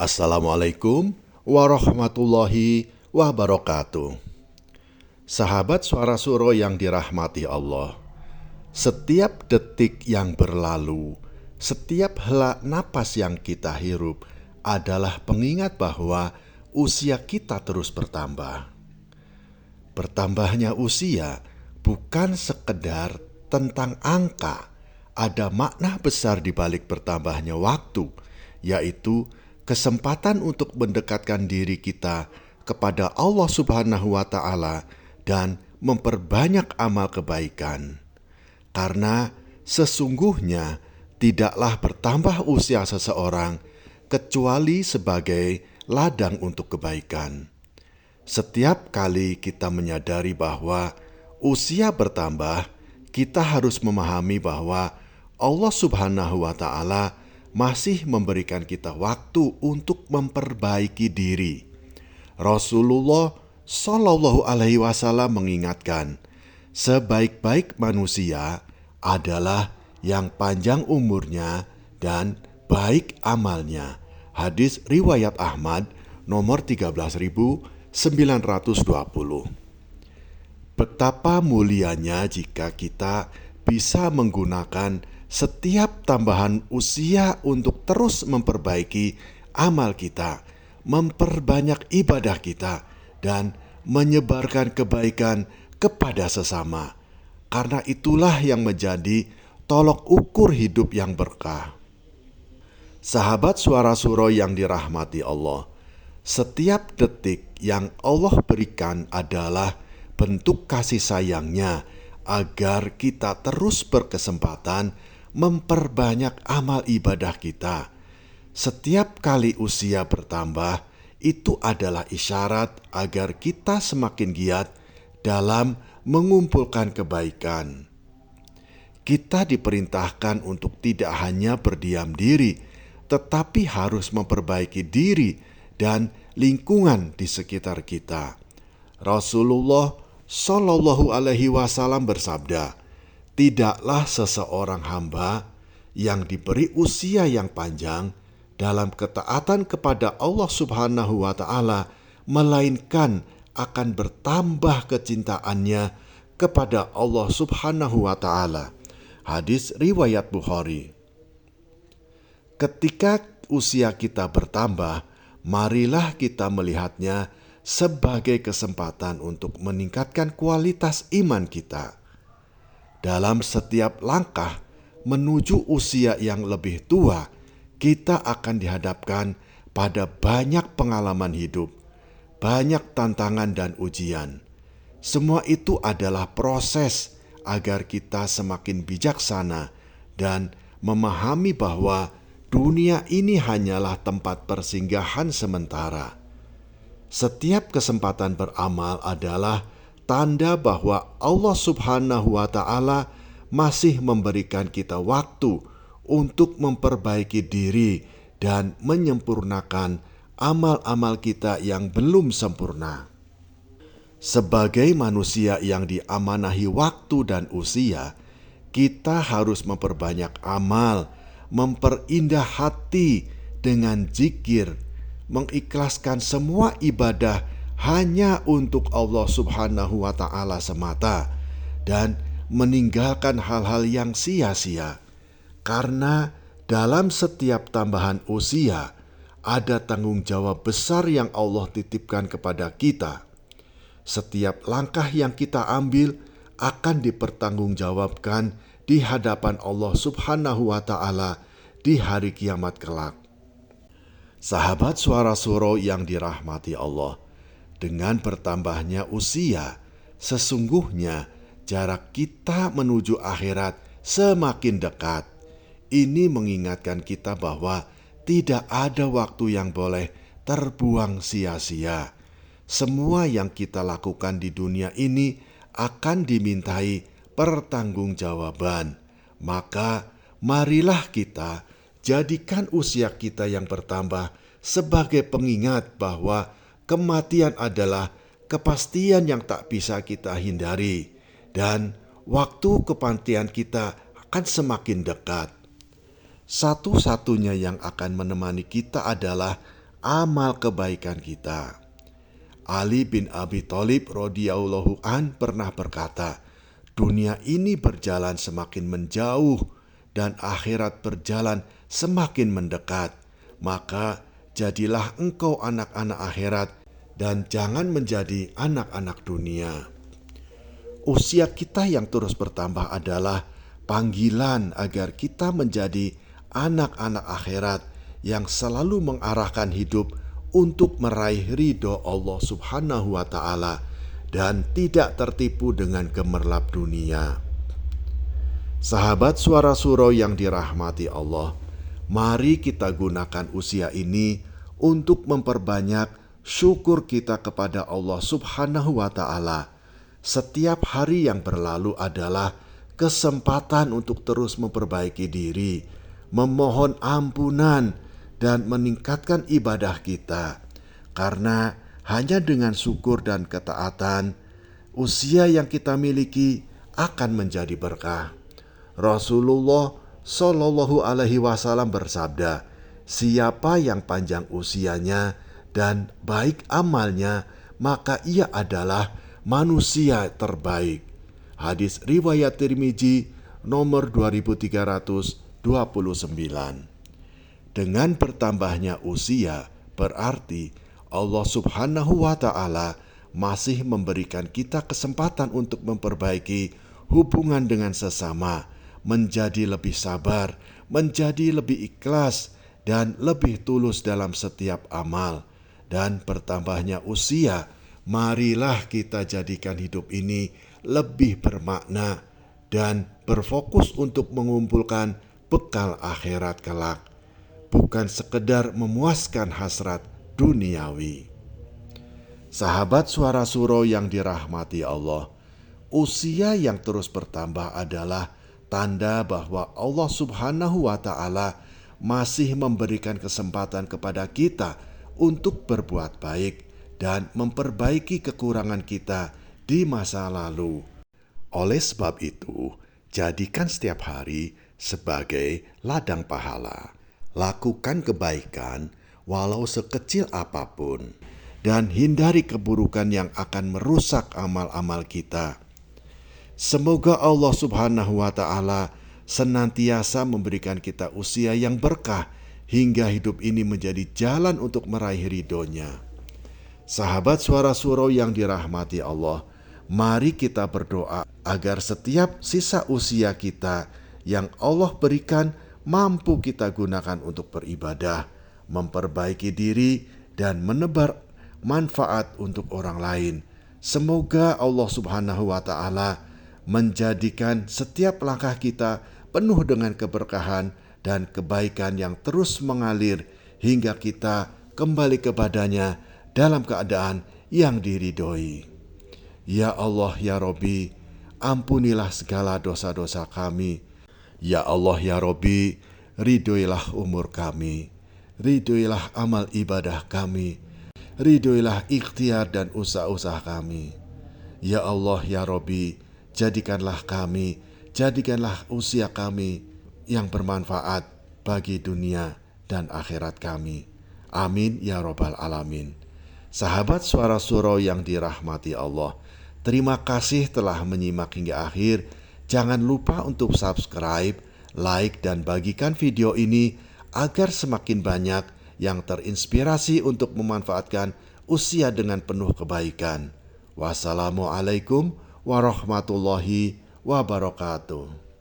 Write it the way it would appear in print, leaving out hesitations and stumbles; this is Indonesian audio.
Assalamualaikum warahmatullahi wabarakatuh. Sahabat Suara Suro yang dirahmati Allah, setiap detik yang berlalu, setiap hela napas yang kita hirup adalah pengingat bahwa usia kita terus bertambah. Bertambahnya usia bukan sekedar tentang angka, ada makna besar di balik bertambahnya waktu, yaitu kesempatan untuk mendekatkan diri kita kepada Allah Subhanahu wa Ta'ala dan memperbanyak amal kebaikan. Karena sesungguhnya tidaklah bertambah usia seseorang kecuali sebagai ladang untuk kebaikan. Setiap kali kita menyadari bahwa usia bertambah, kita harus memahami bahwa Allah Subhanahu wa Ta'ala masih memberikan kita waktu untuk memperbaiki diri. Rasulullah Shallallahu Alaihi Wasallam mengingatkan, sebaik-baik manusia adalah yang panjang umurnya dan baik amalnya. Hadis riwayat Ahmad nomor 13.920. Betapa mulianya jika kita bisa menggunakan setiap tambahan usia untuk terus memperbaiki amal kita, memperbanyak ibadah kita, dan menyebarkan kebaikan kepada sesama. Karena itulah yang menjadi tolok ukur hidup yang berkah. Sahabat Suara Suro yang dirahmati Allah, setiap detik yang Allah berikan adalah bentuk kasih sayangnya agar kita terus berkesempatan memperbanyak amal ibadah kita. Setiap kali usia bertambah, itu adalah isyarat agar kita semakin giat dalam mengumpulkan kebaikan. Kita diperintahkan untuk tidak hanya berdiam diri, tetapi harus memperbaiki diri dan lingkungan di sekitar kita. Rasulullah Shallallahu Alaihi Wasallam bersabda, tidaklah seseorang hamba yang diberi usia yang panjang dalam ketaatan kepada Allah Subhanahu wa Ta'ala, melainkan akan bertambah kecintaannya kepada Allah Subhanahu wa Ta'ala. Hadis riwayat Bukhari. Ketika usia kita bertambah, marilah kita melihatnya sebagai kesempatan untuk meningkatkan kualitas iman kita. Dalam setiap langkah menuju usia yang lebih tua, kita akan dihadapkan pada banyak pengalaman hidup, banyak tantangan dan ujian. Semua itu adalah proses agar kita semakin bijaksana dan memahami bahwa dunia ini hanyalah tempat persinggahan sementara. Setiap kesempatan beramal adalah tanda bahwa Allah Subhanahu wa Ta'ala masih memberikan kita waktu untuk memperbaiki diri dan menyempurnakan amal-amal kita yang belum sempurna. Sebagai manusia yang diamanahi waktu dan usia, kita harus memperbanyak amal, memperindah hati dengan zikir, mengikhlaskan semua ibadah hanya untuk Allah Subhanahu wa Ta'ala semata, dan meninggalkan hal-hal yang sia-sia. Karena dalam setiap tambahan usia ada tanggung jawab besar yang Allah titipkan kepada kita. Setiap langkah yang kita ambil akan dipertanggungjawabkan di hadapan Allah Subhanahu wa Ta'ala di hari kiamat kelak. Sahabat Suara Suro yang dirahmati Allah, dengan bertambahnya usia, sesungguhnya jarak kita menuju akhirat semakin dekat. Ini mengingatkan kita bahwa tidak ada waktu yang boleh terbuang sia-sia. Semua yang kita lakukan di dunia ini akan dimintai pertanggungjawaban. Maka marilah kita jadikan usia kita yang bertambah sebagai pengingat bahwa kematian adalah kepastian yang tak bisa kita hindari, dan waktu kematian kita akan semakin dekat. Satu-satunya yang akan menemani kita adalah amal kebaikan kita. Ali bin Abi Thalib radhiyallahu an pernah berkata, dunia ini berjalan semakin menjauh dan akhirat berjalan semakin mendekat. Maka jadilah engkau anak-anak akhirat dan jangan menjadi anak-anak dunia. Usia kita yang terus bertambah adalah panggilan agar kita menjadi anak-anak akhirat yang selalu mengarahkan hidup untuk meraih ridho Allah Subhanahu wa Ta'ala dan tidak tertipu dengan gemerlap dunia. Sahabat Suara Surau yang dirahmati Allah, mari kita gunakan usia ini untuk memperbanyak syukur kita kepada Allah Subhanahu wa Ta'ala. Setiap hari yang berlalu adalah kesempatan untuk terus memperbaiki diri, memohon ampunan, dan meningkatkan ibadah kita. Karena hanya dengan syukur dan ketaatan, usia yang kita miliki akan menjadi berkah. Rasulullah Shallallahu Alaihi Wasallam bersabda, siapa yang panjang usianya dan baik amalnya, maka ia adalah manusia terbaik. Hadis riwayat Tirmizi nomor 2329. Dengan bertambahnya usia berarti Allah Subhanahu wa Ta'ala masih memberikan kita kesempatan untuk memperbaiki hubungan dengan sesama, menjadi lebih sabar, menjadi lebih ikhlas, dan lebih tulus dalam setiap amal. Dan bertambahnya usia, marilah kita jadikan hidup ini lebih bermakna dan berfokus untuk mengumpulkan bekal akhirat kelak, bukan sekedar memuaskan hasrat duniawi. Sahabat Suara Surau yang dirahmati Allah, usia yang terus bertambah adalah tanda bahwa Allah Subhanahu wa Ta'ala masih memberikan kesempatan kepada kita untuk berbuat baik dan memperbaiki kekurangan kita di masa lalu. Oleh sebab itu, jadikan setiap hari sebagai ladang pahala. Lakukan kebaikan walau sekecil apapun, dan hindari keburukan yang akan merusak amal-amal kita. Semoga Allah Subhanahu wa Ta'ala senantiasa memberikan kita usia yang berkah hingga hidup ini menjadi jalan untuk meraih ridho-Nya. Sahabat Suara Surau yang dirahmati Allah, mari kita berdoa agar setiap sisa usia kita yang Allah berikan mampu kita gunakan untuk beribadah, memperbaiki diri, dan menebar manfaat untuk orang lain. Semoga Allah Subhanahu wa Ta'ala menjadikan setiap langkah kita penuh dengan keberkahan dan kebaikan yang terus mengalir hingga kita kembali kepadanya dalam keadaan yang diridhoi. Ya Allah ya Robbi, ampunilah segala dosa-dosa kami. Ya Allah ya Robbi, ridhoilah umur kami, ridhoilah amal ibadah kami, ridhoilah ikhtiar dan usaha-usaha kami. Ya Allah ya Robbi, jadikanlah usia kami yang bermanfaat bagi dunia dan akhirat kami. Amin ya Rabbal Alamin. Sahabat Suara Surau yang dirahmati Allah, terima kasih telah menyimak hingga akhir. Jangan lupa untuk subscribe, like, dan bagikan video ini agar semakin banyak yang terinspirasi untuk memanfaatkan usia dengan penuh kebaikan. Wassalamualaikum warahmatullahi wabarakatuh.